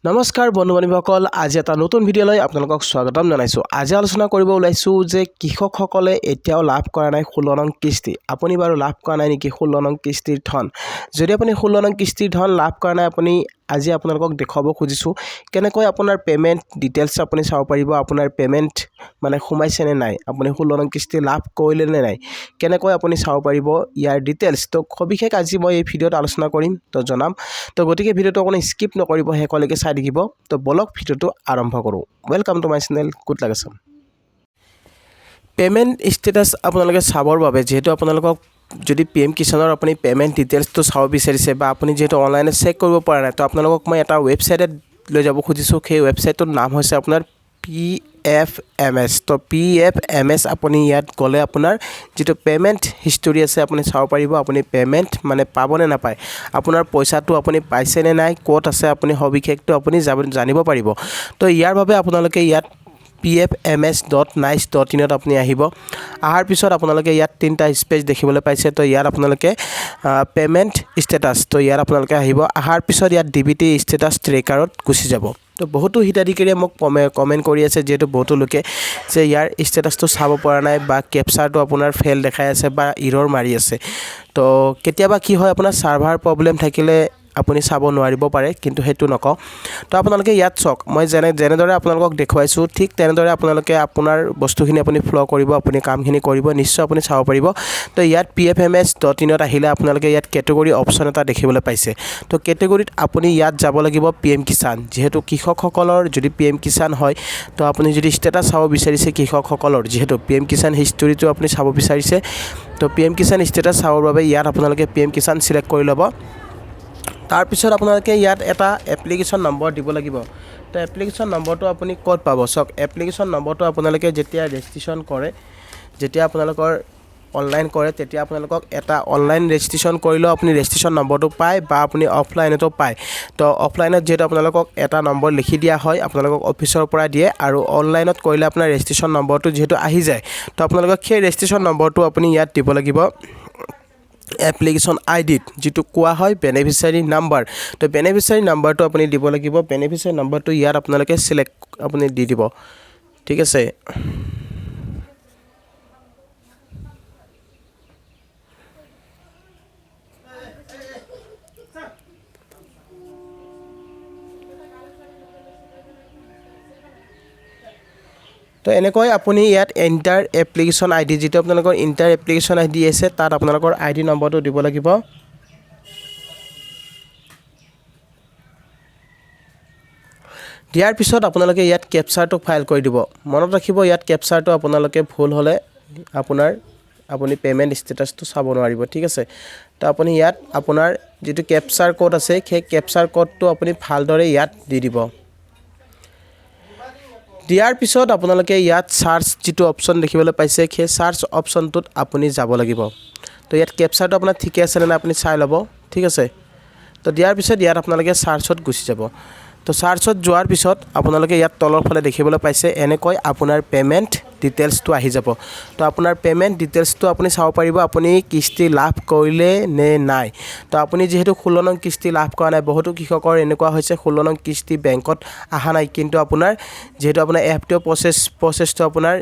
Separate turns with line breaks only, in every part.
নমস্কাৰ বন্ধু-বান্ধৱীসকল, আজি এটা নতুন ভিডিঅ'লৈ আপোনালোকক স্বাগতম জনাইছোঁ। আজি আলোচনা কৰিব ওলাইছোঁ যে কৃষকসকলে এতিয়াও লাভ কৰা নাই 16 নং কিস্তি। আপুনি বাৰু লাভ কৰা নাই নেকি 16 নং কিস্তিৰ ধন? যদি আপুনি 16 নং কিস্তিৰ ধন লাভ কৰা নাই, আপুনি আজি আপোনালোকক দেখাব খুজিছোঁ কেনেকৈ আপোনাৰ পেমেণ্ট ডিটেইলছ আপুনি চাব পাৰিব। আপোনাৰ পেমেণ্ট মানে সোমাইছে নে নাই, আপুনি 16 নং কিস্তি লাভ কৰিলে নে নাই, কেনেকৈ আপুনি চাব পাৰিব ইয়াৰ ডিটেইলছ। তো সবিশেষ আজি মই এই ভিডিঅ'ত আলোচনা কৰিম, তো জনাম। তো গতিকে ভিডিঅ'টো আপুনি স্কিপ নকৰিব, শেষলৈকে চাই থাকিব। তো বলক ভিডিঅ'টো আৰম্ভ কৰোঁ। Welcome to my channel good luck Assam. Payment status আপোনালোকে চাবৰ বাবে যিহেতু আপোনালোকক যদি PM কিষাণৰ আপুনি পেমেণ্ট ডিটেইলছটো চাব বিচাৰিছে বা আপুনি যিহেতু অনলাইনত চেক কৰিব পৰা নাই, তো আপোনালোকক মই এটা ৱেবছাইটত লৈ যাব খুজিছোঁ। সেই ৱেবছাইটটোৰ নাম হৈছে আপোনাৰ PFMS। তো PFMS আপুনি ইয়াত গ'লে আপোনাৰ যিটো পেমেণ্ট হিষ্টৰী আছে আপুনি চাব পাৰিব। আপুনি পেমেণ্ট মানে পাবনে নাপায়, আপোনাৰ পইচাটো আপুনি পাইছে নে নাই, ক'ত আছে, আপুনি সবিশেষটো আপুনি জানিব পাৰিব। তো ইয়াৰ বাবে আপোনালোকে ইয়াত pfms.nice.in আপুনি আহিব। অহাৰ পিছত আপোনালোকে ইয়াত তিনিটা স্পেচ দেখিবলৈ পাইছে। তো ইয়াত আপোনালোকে পেমেণ্ট ষ্টেটাছ, তো ইয়াত আপোনালোকে আহিব। অহাৰ পিছত ইয়াত DBT ষ্টেটাছ ট্ৰেকাৰত গুচি যাব। তো বহুতো হিতাধিকাৰীয়ে মোক কমেণ্ট কৰি আছে, যিহেতু বহুতো লোকে যে ইয়াৰ ষ্টেটাছটো চাব পৰা নাই বা কেপচাৰটো আপোনাৰ ফেল দেখাই আছে বা ইৰৰ মাৰি আছে। তো কেতিয়াবা কি হয়, আপোনাৰ ছাৰ্ভাৰ প্ৰব্লেম থাকিলে আপুনি চাব নোৱাৰিব পাৰে, কিন্তু সেইটো নকওঁ। তো আপোনালোকে ইয়াত চাওক, মই যেনেদৰে আপোনালোকক দেখুৱাইছোঁ ঠিক তেনেদৰে আপোনালোকে আপোনাৰ বস্তুখিনি আপুনি ফ্ল' কৰিব, আপুনি কামখিনি কৰিব, নিশ্চয় আপুনি চাব পাৰিব। তো ইয়াত pfms.in আহিলে আপোনালোকে ইয়াত কেটেগৰী অপশ্যন এটা দেখিবলৈ পাইছে। তো কেটেগৰীত আপুনি ইয়াত যাব লাগিব PM কিষাণ। যিহেতু কৃষকসকলৰ যদি PM কিষাণ হয়, তো আপুনি যদি ষ্টেটাছ চাব বিচাৰিছে কৃষকসকলৰ, যিহেতু PM কিষাণ হিষ্টৰীটো আপুনি চাব বিচাৰিছে, তো PM কিষাণ ষ্টেটাছ চাবৰ বাবে ইয়াত আপোনালোকে PM কিষাণ চিলেক্ট কৰি ল'ব। তাৰপিছত আপোনালোকে ইয়াত এটা এপ্লিকেশ্যন নম্বৰ দিব লাগিব। তো এপ্লিকেশ্যন নম্বৰটো আপুনি ক'ত পাব চাওক। এপ্লিকেশ্যন নম্বৰটো আপোনালোকে যেতিয়া ৰেজিষ্ট্ৰেশ্যন কৰে, যেতিয়া আপোনালোকৰ অনলাইন কৰে, তেতিয়া আপোনালোকক এটা অনলাইন ৰেজিষ্ট্ৰেশ্যন কৰিলেও আপুনি ৰেজিষ্ট্ৰেশ্যন নম্বৰটো পায় বা আপুনি অফলাইনতো পায়। তো অফলাইনত যিহেতু আপোনালোকক এটা নম্বৰ লিখি দিয়া হয়, আপোনালোকক অফিচৰ পৰা দিয়ে, আৰু অনলাইনত কৰিলে আপোনাৰ ৰেজিষ্ট্ৰেশ্যন নম্বৰটো যিহেতু আহি যায়, তো আপোনালোকক সেই ৰেজিষ্ট্ৰেশ্যন নম্বৰটো আপুনি ইয়াত দিব লাগিব এপ্লিকেশ্যন আইডিত, যিটো কোৱা হয় বেনিফিচিয়াৰী নাম্বাৰ। তো বেনিফিচিয়াৰী নাম্বাৰটো আপুনি দিব লাগিব। বেনিফিচিয়াৰী নাম্বাৰটো ইয়াত আপোনালোকে চিলেক্ট আপুনি দি দিব, ঠিক আছে। তো এনেকৈ আপুনি ইয়াত এণ্টাৰ এপ্লিকেশ্যন আইডি, যিটো আপোনালোকৰ এণ্টাৰ এপ্লিকেশ্যন আইডি আছে, তাত আপোনালোকৰ ID নম্বৰটো দিব লাগিব। দিয়াৰ পিছত আপোনালোকে ইয়াত কেপচাৰটো ফাইল কৰি দিব। মনত ৰাখিব, ইয়াত কেপচাৰটো আপোনালোকে ভুল হ'লে আপুনি পেমেণ্ট ষ্টেটাছটো চাব নোৱাৰিব, ঠিক আছে। তো আপুনি ইয়াত আপোনাৰ যিটো কেপচাৰ কোড আছে, সেই কেপচাৰ কোডটো আপুনি ভালদৰে ইয়াত দি দিব। দিয়াৰ পিছত আপোনালোকে ইয়াত চাৰ্চ যিটো অপশ্যন দেখিবলৈ পাইছে, সেই চাৰ্চ অপশ্যনটোত আপুনি যাব লাগিব। তো ইয়াত কেপচাৰটো আপোনাৰ ঠিকে আছে নে নাই আপুনি চাই ল'ব, ঠিক আছে। তো দিয়াৰ পিছত ইয়াত আপোনালোকে চাৰ্চত গুচি যাব। তো চাৰ্চত যোৱাৰ পিছত আপোনালোকে ইয়াত তলৰ ফালে দেখিবলৈ পাইছে এনেকৈ আপোনাৰ পেমেণ্ট ডিটেইলছটো আহি যাব। তো আপোনাৰ পেমেণ্ট ডিটেইলছটো আপুনি চাব পাৰিব, আপুনি কিস্তি লাভ কৰিলে নে নাই। তো আপুনি যিহেতু 16 নং কিস্তি লাভ কৰা নাই, বহুতো কৃষকৰ এনেকুৱা হৈছে 16 নং কিস্তি বেংকত অহা নাই, কিন্তু আপোনাৰ যিহেতু আপোনাৰ FTO প্ৰচেছটো আপোনাৰ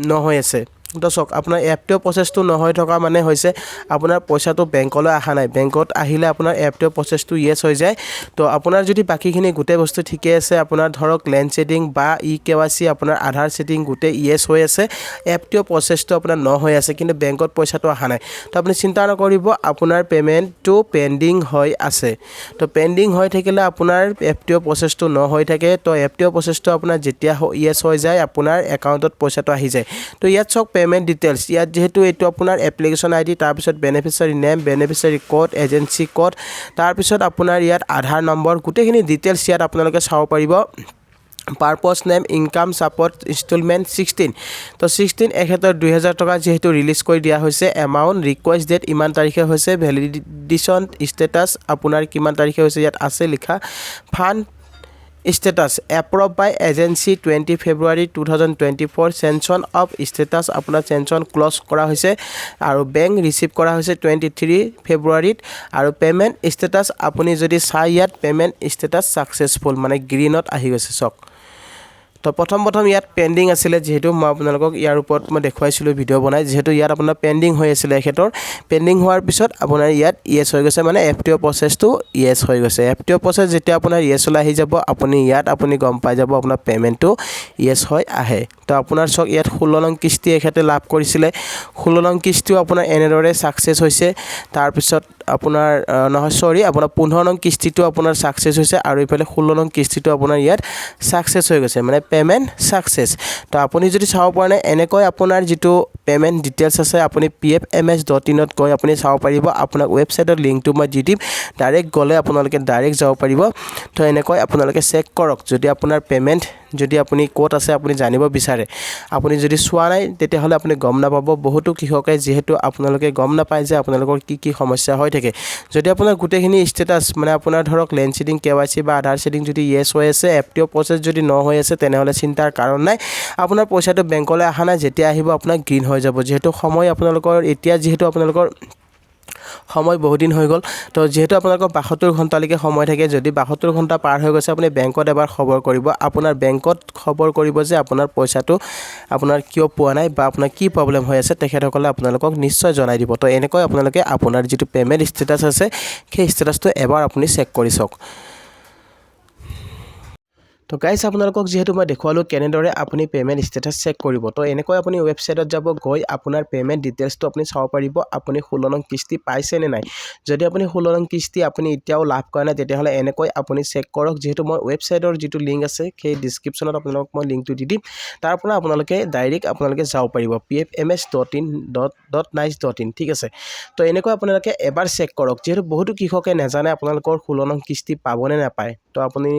নহৈ আছে। তো চাওক, আপোনাৰ FTO প্ৰচেছটো নহৈ থকা মানে হৈছে আপোনাৰ পইচাটো বেংকলৈ অহা নাই। বেংকত আহিলে আপোনাৰ FTO প্ৰচেছটো য়েছ হৈ যায়। তো আপোনাৰ যদি বাকীখিনি গোটেই বস্তু ঠিকে আছে, আপোনাৰ ধৰক লেণ্ড ছেটিং বা KYC, আপোনাৰ আধাৰ ছেটিং গোটেই য়েছ হৈ আছে, FTO প্ৰচেছটো আপোনাৰ হৈ আছে, কিন্তু বেংকত পইচাটো অহা নাই, তো আপুনি চিন্তা নকৰিব, আপোনাৰ পে'মেণ্টটো পেণ্ডিং হৈ আছে। তো পেণ্ডিং হৈ থাকিলে আপোনাৰ FTO প্ৰচেছটো হৈ থাকে। তো FTO প্ৰচেছটো আপোনাৰ যেতিয়া য়েছ হৈ যায়, আপোনাৰ একাউণ্টত পইচাটো আহি যায়। তো ইয়াত চাওক পেমেণ্ট ডিটেইলছ, ইয়াত যিহেতু এইটো আপোনাৰ এপ্লিকেশ্যন ID, তাৰপিছত beneficiary name, beneficiary code, agency code, তাৰপিছত আপোনাৰ ইয়াত আধাৰ নম্বৰ, গোটেইখিনি ডিটেইলছ ইয়াত আপোনালোকে চাব পাৰিব। পাৰপছ নেম, ইনকাম ছাপৰ্ট ইনষ্টলমেণ্ট 16। তো 16 2000 টকা যিহেতু ৰিলিজ কৰি দিয়া হৈছে। এমাউণ্ট ৰিকুৱেষ্ট ডেট ইমান তাৰিখে হৈছে, ভেলিডেশ্যন ষ্টেটাছ আপোনাৰ কিমান তাৰিখে হৈছে ইয়াত আছে লিখা। Fund status approved by agency 20 February 2024 sanction of status আপোনাৰ sanction close কৰা হৈছে আৰু বেংক ৰিসিভ কৰা হৈছে 23 ফেব্ৰুৱাৰীত আৰু পেমেন্ট status আপুনি যদি চাই ইয়াত পেমেন্ট status successful মানে গ্ৰীনত আহি গৈছে চক তো প্ৰথম ইয়াত পেন্ডিং আছিলে যেহেতু মই আপোনালোকক ইয়াৰ ওপৰত মই দেখুৱাইছিলো ভিডিও বনাই যেহেতু ইয়াত আপোনাৰ পেন্ডিং হৈ আছিল এখেতৰ পেন্ডিং হোৱাৰ পিছত আপোনাৰ ইয়াত ইয়েস হৈ গৈছে মানে এফটিও প্ৰসেসটো ইয়েস হৈ গৈছে এফটিও প্ৰসেস যেতিয়া আপোনাৰ ইয়েস লৈ আহি যাব আপুনি ইয়াত আপুনি গম পাই যাব আপোনাৰ পেমেন্টটো ইয়েস হৈ আহে তো আপোনাৰ চক ইয়াত 16 নং কিস্তি এখেতে লাভ কৰিছিলে 16 নং কিস্তিও আপোনাৰ এনেদৰে সাকসেস হৈছে তাৰ পিছত আপোনাৰ নহয় সৰি আপোনাৰ 15 নং কিস্তিটো আপোনাৰ সাকসেস হৈছে আৰু ইফালে 16 নং কিস্তিটো আপোনাৰ ইয়াত সাকসেস হৈ গৈছে মানে পেমেন্ট সাকসেস তো আপুনি যদি চাও পৰা নাই এনেকৈ আপোনাৰ যেটো পেমেন্ট ডিটেইলছ আছে আপুনি pfms.in ত গৈ আপুনি চাও পাৰিব আপোনাৰ ওয়েবসাইটৰ লিংকটো মই দি দিম ডাইৰেক্ট গলে আপোনালোকে ডাইৰেক্ট যাব পাৰিব তো এনেকৈ আপোনালোকে চেক কৰক যদি আপোনাৰ পেমেন্ট যদি আপুনি কোড আছে আপুনি জানিব বিচাৰে আপুনি যদি চোৱা নাই তেতিয়া হলে আপুনি গম নাপাব বহুতো কৃষকে যেহেতু আপোনালোকে গম নাপায় যে আপোনালোকৰ কি সমস্যা হৈ থাকে যদি আপোনাৰ গুটেখিনি ষ্টেটাস মানে আপোনাৰ ধৰক লেন্ড সেটিং কেৱাইসি বা আধাৰ সেটিং যদি ইয়েস হৈ আছে এফটিও প্ৰসেস যদি ন হৈ আছে তেনেহলে চিন্তাৰ কাৰণ নাই আপোনাৰ পইচাটো বেংকলৈ আহা নাই যেতিয়া আহিব আপোনাৰ গ্ৰীন হৈ যাব যেহেতু সময় আপোনালোকৰ এতিয়া যেহেতু আপোনালোকৰ সময় বহুত দিন হৈ গল তো যেহেতু আপোনালোকৰ 72 ঘণ্টালৈকে সময় থাকে যদি 72 ঘণ্টা পাৰ হৈ গৈছে আপুনি বেংকত এবাৰ খবৰ কৰিব আপোনাৰ বেংকত খবৰ কৰিব যে আপোনাৰ পইচাটো আপোনাৰ কিয় পোৱা নাই বা আপোনাৰ কি প্ৰবলেম হৈ আছে তেখেতসকলে আপোনালোকক নিশ্চয় জনাই দিব তো এনেকৈ আপোনালোকে আপোনাৰ যেটো পেমেন্ট ষ্টেটাস আছে সেই ষ্টেটাসটো এবাৰ আপুনি চেক কৰি চাওক তো গাইস আপোনালোকক যেহেতু মই দেখুৱালো কেনেদৰে আপুনি পেমেন্ট ষ্টেটাস চেক কৰিব তো এনেকৈ আপুনি ওয়েবসাইটত যাব গৈ আপোনাৰ পেমেন্ট ডিটেইলছটো আপুনি চাব পাৰিব আপুনি 16 নং কিস্তি পাইছে নে নাই যদি আপুনি 16 নং কিস্তি আপুনি এতিয়াও লাভ কৰা নাই তেতিয়া হলে এনেকৈ আপুনি চেক কৰক যেহেতু মই ওয়েবসাইটৰ যেটো লিংক আছে সেই ডেসক্ৰিপচনত আপোনালোকক মই লিংকটো দি দিম তাৰ পৰা আপোনালোকে ডাইৰেক্ট আপোনালোকে যাব পাৰিব pfms.in ঠিক আছে তো এনেকৈ আপোনালোকে এবাৰ চেক কৰক যেহেতু বহুতো কৃষকে নাজানে আপোনালোকৰ 16 নং কিস্তি পাবনে নাপায় তো আপুনি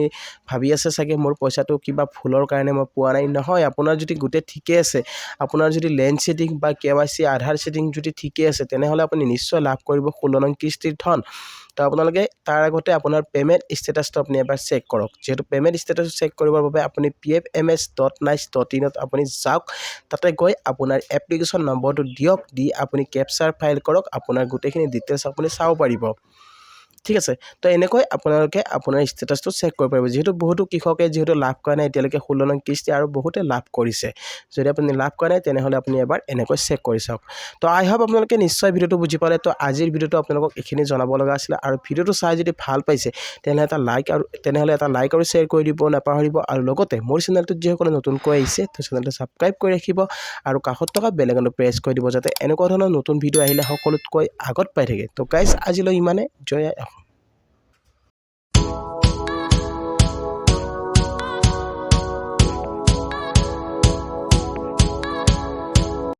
ভাবি আছে চাগে মোৰ পইচাটো কিবা ভুলৰ কাৰণে মই পোৱা নাই নহয় আপোনাৰ যদি গুটে ঠিকে আছে আপোনাৰ যদি লেন্ড সেটিং বা কেৱাইসি আধাৰ সেটিং যদি ঠিকে আছে তেনেহলে আপুনি নিশ্চয় লাভ কৰিব 16 নং কিস্তিৰ ধন তো আপোনালোকে তাৰ আগতে আপোনাৰ পেমেন্ট ষ্টেটাসটো আপুনি এবাৰ চেক কৰক যেহেতু পেমেন্ট ষ্টেটাস চেক কৰিবৰ বাবে আপুনি pfms.in ত আপুনি যাওক তাতে গৈ আপোনাৰ এপ্লিকেশন নম্বৰটো দিয়ক দি আপুনি ক্যাপচাৰ ফাইল কৰক আপোনাৰ গুটেখিনি ডিটেইলছ আপুনি চাও পাৰিব ঠিক আছে তো এনেকৈ আপোনালোকে আপোনাৰ ষ্টেটাসটো চেক কৰিব পাৰিব যেহেতু বহুতো কৃষকে যেহেতু লাভ কৰা নাই এতিয়ালৈকে 16 নং কিস্তি আৰু বহুতে লাভ কৰিছে যদি আপুনি লাভ কৰা নাই তেনেহলে আপুনি এবাৰ এনেকৈ চেক কৰি চাওক তো আই হোপ আপোনালোকে নিশ্চয় ভিডিওটো বুজি পালে তো আজিৰ ভিডিওটো আপোনালোকক এখিনি জনাব লগা আছিল আৰু ভিডিওটো চাই যদি ভাল পাইছে তেনেহলে এটা লাইক আৰু শেয়াৰ কৰি দিব নাপাহৰিব আৰু লগতে মোৰ চেনেলটো যিসকলে নতুনকৈ আহিছে তো চেনেলটো সাবস্ক্ৰাইব কৰি ৰাখিব আৰু কাষত থকা বেল আইকনটো প্ৰেছ কৰি দিব যাতে এনেকুৱা ধৰণৰ নতুন ভিডিও আহিলে সকলোতকৈ আগত পাই থাকে তো গাইস আজিলৈ ইমানে জয়